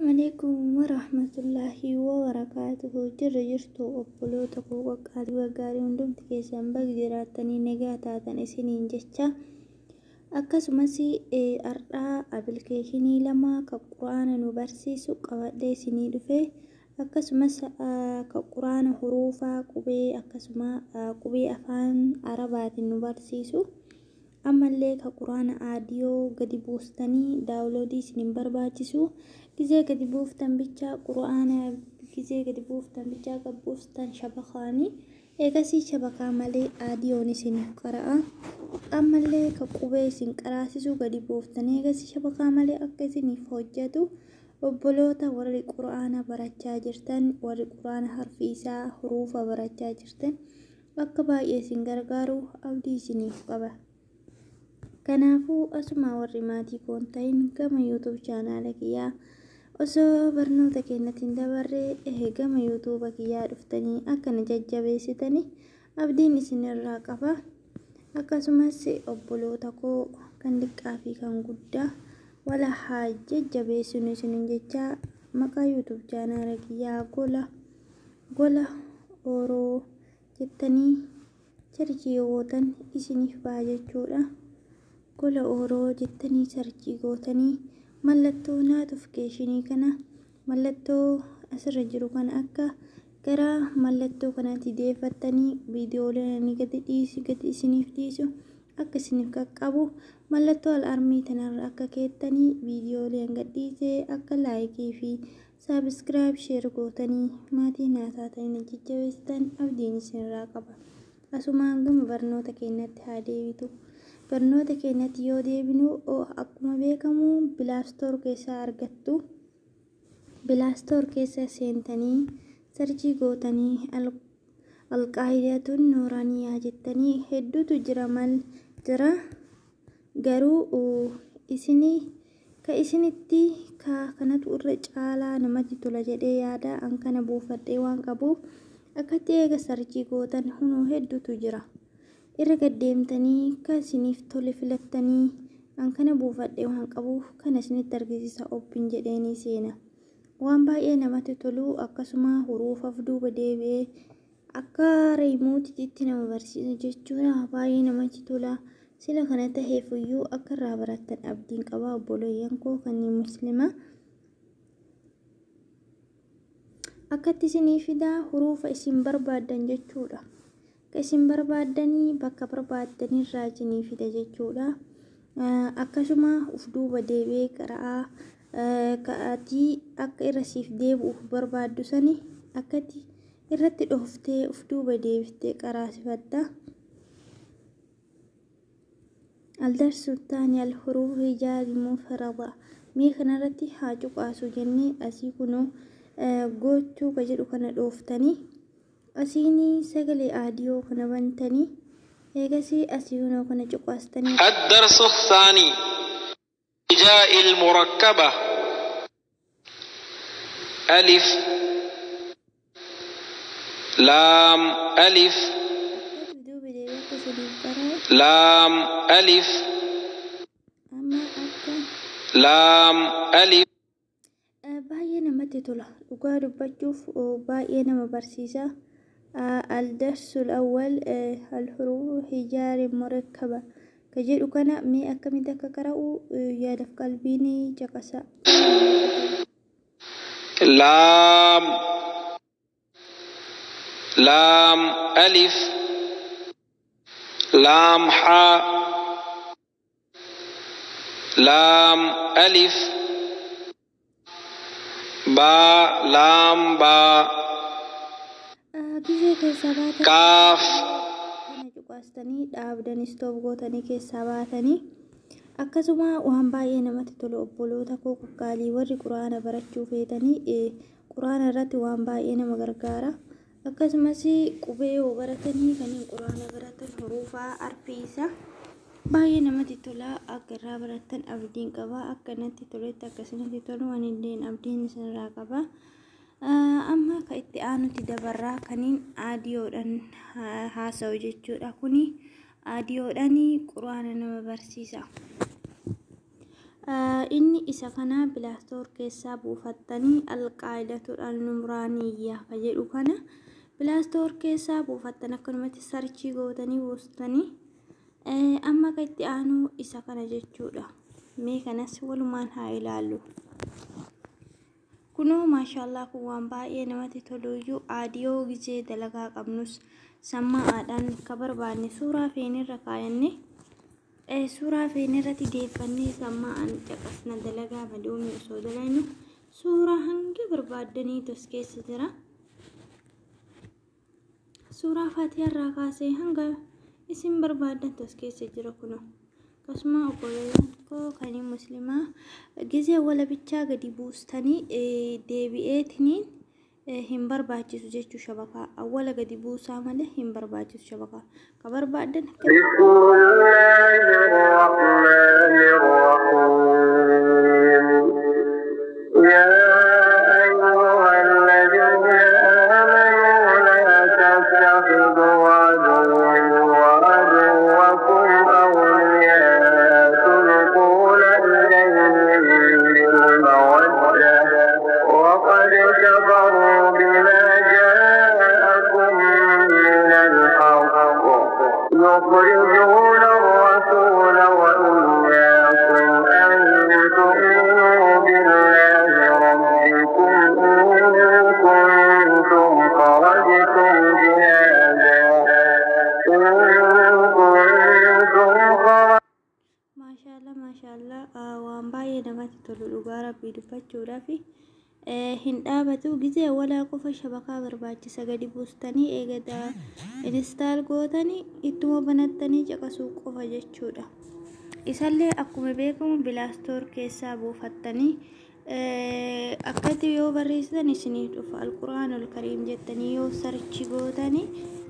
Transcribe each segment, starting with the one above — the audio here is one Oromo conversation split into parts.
عليكم ورحمة الله وبركاته. jirtu obboloota koo qaqqaalii waggarii hundumti keessan bagdiraatanii nagaa taatan isiniin jecha akkasumas ardhaa apilikeeshinii lama ka quraana nu barsiisu qabadhee isinii dhufe akkasumas ka quraana huruufaa qubee akkasuma qubee afaan arabaatiin nu barsiisu ammallee ka quraana aadiyoo gadi buustanii daawunloodii isiniin barbaachisu gizee gadi buuftan bicha quraana gizee gadi buuftan bicha qabbuuftan shabakaanii eegasii shabakaa malee aadiyoon isiniif qara'a ammallee ka qubee isin qaraasisu gadi buuftan eegasii shabakaa malee akka isiniif hojjetu obboloota warri quraana barachaa jirtan warri quraana harfiisaa huruufa barachaa jirtan akka baay'ee isin gargaaru abdii isiniif qaba. Kanaafuu asuma warri maatii koontayin gama YouTube chaanaala kiyyaa osoo barnoota keenyatiin dabarree gama YouTube kiyyaa dhuftanii akkana jajjabeessitanii abdiin isinirraa qaba. Akkasumas obboloota koo kan xiqqaa fi kan guddaa wala haa jajjabeessinu isinin jecha maqaa YouTube chaanaala kiyyaa gola oroo jettanii charjii gootan isiniif ba'a jechuudha. Gola oroo jettanii sarjii gootanii mallattoo notifiikeeshinii kana mallattoo asirra jiru kana akka gara mallattoo kanaatti deeffattanii viidiyooleen gadi isiniif dhiisu akka isiniif qaqqabu mallattoo al-armii tanarra akka keettanii viidiyooleen gadhiisee akka laayikii fi saabskiraayib sheer gootanii maatii naasaa ta'anii jajjabeessitan abdiin isinirraa qaba. Asumaan gama barnoota keenyatti haa deebitu. Barnoota keenyatti yoo deebinu akkuma beekamu bilaastoor keessaa argattu. Bilaastoor keessa seentanii sarjii gootanii alqaa'idatun nuuraaniyaa jettanii hedduutu jira garuu isinitti kanatu irra caalaa namatti tola jedhee yaada an kana buufadhee waan qabuuf akkatti eega sarjii gootan hunoo hedduutu jira. Irra gaddeemtanii kan isiniif tole filattanii an kana buufadhee waan qabuuf kana isinitti argisiisa oppiin jedheenii seena. Waan baay'ee namatti tolu akkasuma huruufaaf duuba deebi'ee akka reemuutiitti nama barsiisa jechuudha. Baay'ee namatti tola. Sila kana ta'eefiyyuu akka irraa barattan abdiin qaba obboleeyyan koo kanneen muslimaa. Akkatti isinii fidaa huruufa isin barbaadan jechuudha. Isin barbaadanii bakka barbaadanii irraa isinii fida jechuudha. Akkasuma uf duuba deebi'ee qara'aa ka'aatii akka irra siif deebi'uuf barbaaddu sani akkatti irratti dhooftee uf duuba deebiftee qaraasifatta. Aldarsu taani al-huruuf hijaari mufarada mee kanarratti haa cuqaasu jennee asii kunoo gochuu ka jedhu kana dhooftanii أسيني سجل آديو كنا بنتني هيجسي أسيونو كنا جقاستني. الدرس الثاني جاء المركبة ألف لام ألف لام ألف لام ألف باينا متتولا وقال بجوف باينا مبرسيسا. الدرس الأول الحروف حجار مركبة كجير كان مي أكمل تكرأو يادف قلبيني جقسا لام ألف لام حاء لام ألف با لام با kaaf kana cuqaastanii dhaabdanii stoof gootanii keessaa baatanii akkasuma waan baay'ee namatti tolu obboloota koo qaqqaalii warri quraana barachuu feetanii quraana irratti waan baay'ee nama gargaara. Akkasumas qubee yoo baratanii kanneen quraana baratan huruufaa arfiisa baay'ee namatti tola. Akka irraa baratan abdiin qaba. Akka natti toletti akkasumatti tolu waan illeen abdiin isinirraa qaba. Amma ka itti aanuti dabarraa kaniin aadiyoodhaan haasa'u jechuudha. Kuni aadiyoodhaan quraana nama barsiisa. inni isa kana bilaastoor keessaa buufattanii alqaa'idatul al-numraaniyyaa ka jedhu kana bilaastoor keessaa buufattan akkanumatti sarchii gootanii buustanii amma kan itti aanu isa kana jechuudha. Mee kanas walumaan haa ilaallu. Kunoo maashaallah kun waan baay'ee namatti toluyyuu aadiyoo gizee dalagaa qabnus sammaadhaan ka barbaanne suuraa feenirra kaayanne suuraa feenirratti deeffannee sammaa'an caqasna dalagaa madoomii osoo dalaynu suuraa hanga barbaaddanii tos keessa jira. Suuraa faatiyaarraa kaasee hanga isin barbaadan tos keessa jira kunoo. Akkasuma obboleeyyan koo kan muslimaa gizee walabichaa gadi buustanii deebi'eetiniin hin barbaachisu jechuu shabakaa awwala gadi buusaa malee hin barbaachisu shabakaa ka barbaadan يخرجون الرسول وإياكم أن تؤمنوا بالله ربكم إن كنتم خرجتم جهادا ما شاء الله waan baay'ee namatti tolu dhugaa rabbii dubbachuudhaaf hin dhaabatu gizee walaa qofa shabakaa barbaachisa gadi buustanii eegada instaal gootanii ittuma banattanii caqasuu qofa jechuudha. Isallee akkuma beekamu bilaastoor keessaa buufattanii akkatti yoo barreessitan isiniif dhufa alquraanul kariim jettanii yoo sarchi gootanii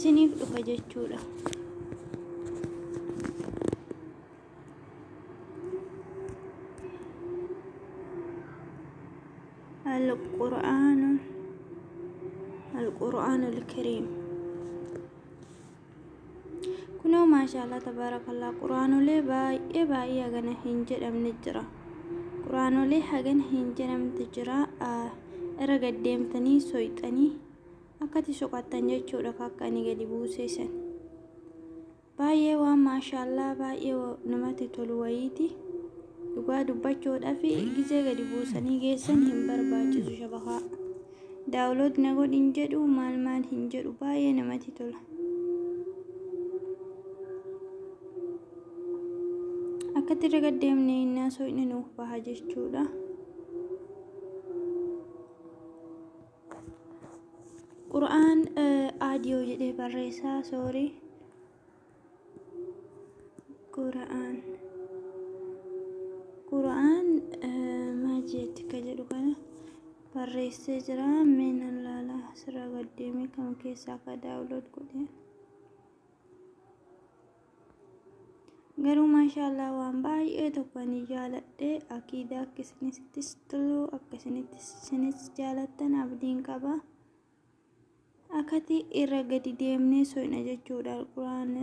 isiniif dhufa jechuudha. القرآن الكريم كنو ما شاء الله تبارك الله قرآن لي باي أغنى هنجر من الجرا قرآن لي حقن هنجر من الجرا أرغد ديمتني سويتني أكتي سوقتن جيشو ركاكاني غدي بوسيسن باي وما شاء الله باي نمتي تلويتي dhugaa dubbachuudhaaf gizee gadi buusanii geessan hin barbaachisu shabakaa daawulood na godhin jedhu maal hin jedhu baay'ee namatti tola. akkatti irra gaddeemnee innaa so'ina nuuf baha jechuudha. qura'aan aadiyoo jedhee barreessaa soorii qura'aan maajeetti ka jedhu kana barreessee jira. meenan laala sirra gaddeemee kam keessaa ka daawulood godhe garuu maashaallah waan baay'ee tokko ni jaaladhe akiidaa akkasinitti tolu akkasinitti jaalattan abdiin qaba. akkati irra gadi deemnee so'ina jechuudha. qura'aan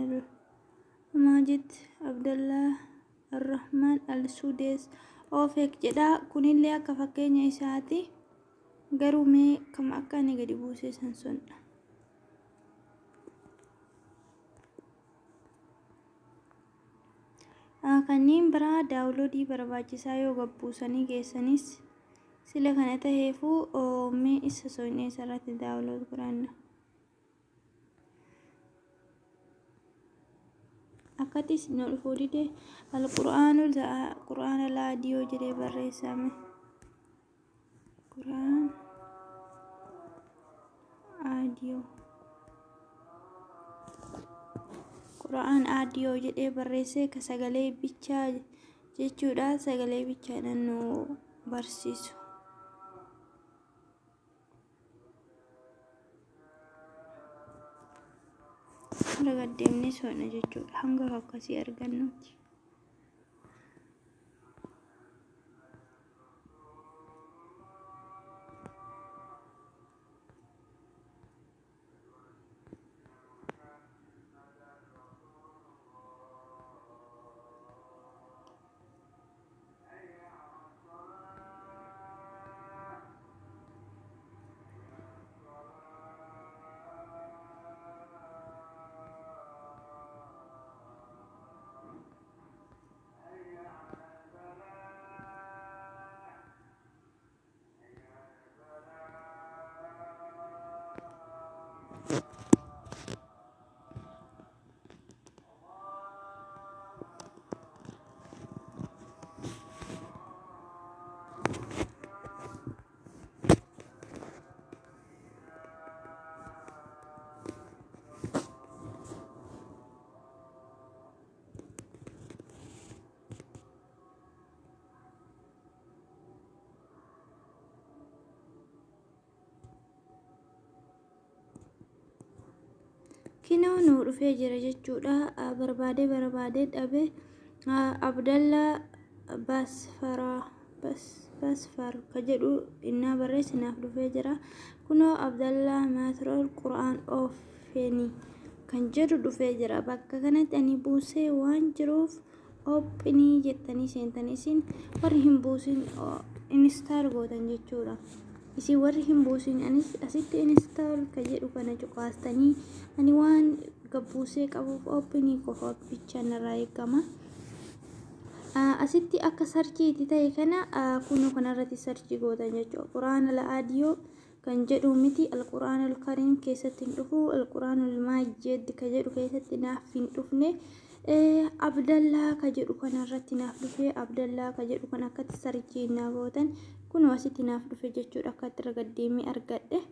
maajid abdallah الرحمن السوديس أوفيك جدا كونيلي أكا فكيني إساتي قرومي كم أكاني قدي بوسي سنسون كنين برا داولودي برباجي سايو غبوساني جيسانيس سيلا كانتا هيفو مي إسا سويني سرات داولود قرانا akkatis nu fuudhide القرآن العاديو جري بريسامي قرآن عاديو قرآن عاديو جري بريسي كسغلي بيچا جيچودا سغلي بيچا ننو برسيسو raga deemnee so'ina jechuudha hanga akkasii argannutti. Kinoo nu dhufee jira jechuudha. Barbaadee dhabe Abdalla Basfar ka jedhu innaa barreessinaaf dhufee jira. Kunoo Abdalla Maatirol Qura'aan Oofeni kan jedhu dhufee jira. Bakka kanatti ani buusee waan jiruuf oophinii jettanii seentanii isin warri hin buusin install gootan jechuudha. Isin warri hin buusin anis asitti install ka jedhu kana cuqaastanii ani waan gabbuusee qabuuf oophinii qofa bicha narraa eegama. Asitti akka sarchiiti ta'e kana kunoo kanarratti sarchii gootan jechuudha. Qura'aan al-Aadiyoo kan jedhu miti al-Qura'aan al-Kariim keessatti hin dhufu. Al-Qura'aan al-Maajid ka jedhu keessatti naaf hin dhufne. Abdallaa ka jedhu kanarratti naaf dhufe. Abdallaa ka jedhu kan akkatti sarchii naa gootan kunoo asitti naaf dhufe jechuudha. Akkatti ragaddeemee argadhe.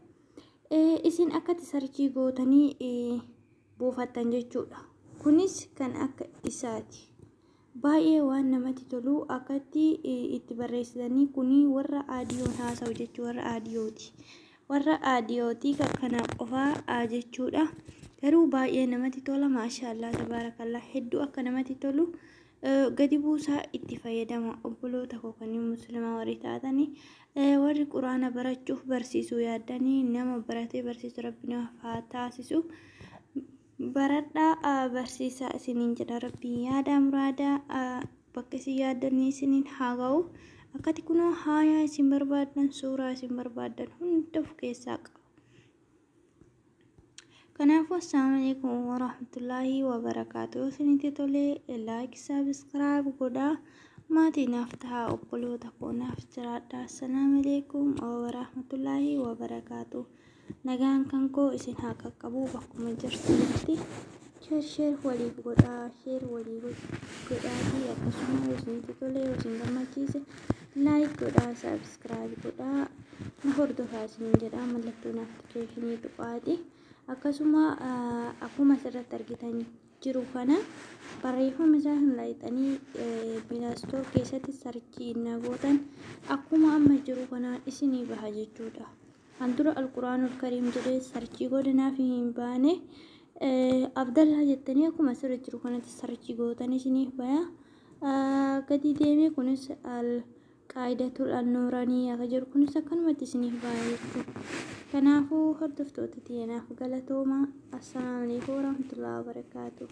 Isin akkatti sarchii gootanii buufattan jechuudha. Kunis kan akka isaati. Baay'ee waan namatti tolu akkatti itti barreessitanii kuni warra aadiyoon haasa'u jechuu warra aadiyooti. Warra aadiyooti kana qofaa jechuudha. Garuu baay'ee namatti tola maashaallah tabaarakallah hedduu akka namatti tolu gadi buusaa itti fayyadama obboloota koo kan muslimaa warri taatanii warri quraana barachuuf barsiisuu yaaddanii nama baratee barsiisu rabbina haa taasisu. Baradhaa barsiisaa isiniin jedha rabbiin yaada muraadaa bakka isin yaaddanii isiniin haa ga'u. Akkati kunoo haayaa isin barbaadan suuraa isin barbaadan hunda of keessaa qaba. Kanaafuu assalaamu alaykum warahmatullaahi wabarakaatuh. Isinitti tolee like subscribe godhaa. Maatii naaf tahaa obboloota koo naaf jiraadhaa. Assalaamu alaykum warahmatullaahi wabarakaatuh. Nagaan kan koo isin haa qaqqabu bakkuma jirtanitti share waliif godhaa godhaatii akkasuma isinitti tolee isin gammachiise like godhaa subscribe godhaa na hordofaa isiniin jedhaa mallattoo notificationii tuqaati. Akkasuma akkuma asirratti argitan jiru kana barreeffama isaa hin laayixanii Play keessatti sarchii na gootan akkuma amma jiru kana isinii baha jechuudha. Handura al-Qura'aan al-Kariim jedhee sarchii godhanaaf hin baane Abdallaa jettanii akkuma asirratti jiru kanatti sarchii gootan isiniif baya. Gadi deemee kunis al-Qaa'idatul an-Nuuraanii akka jedhu kunis akkanumatti isiniif baya jechuudha. Kanaafuu hordoftoota tiyanaaf galatooma. Assalaamu alaykum warahmatullaahi wabarakaatuh.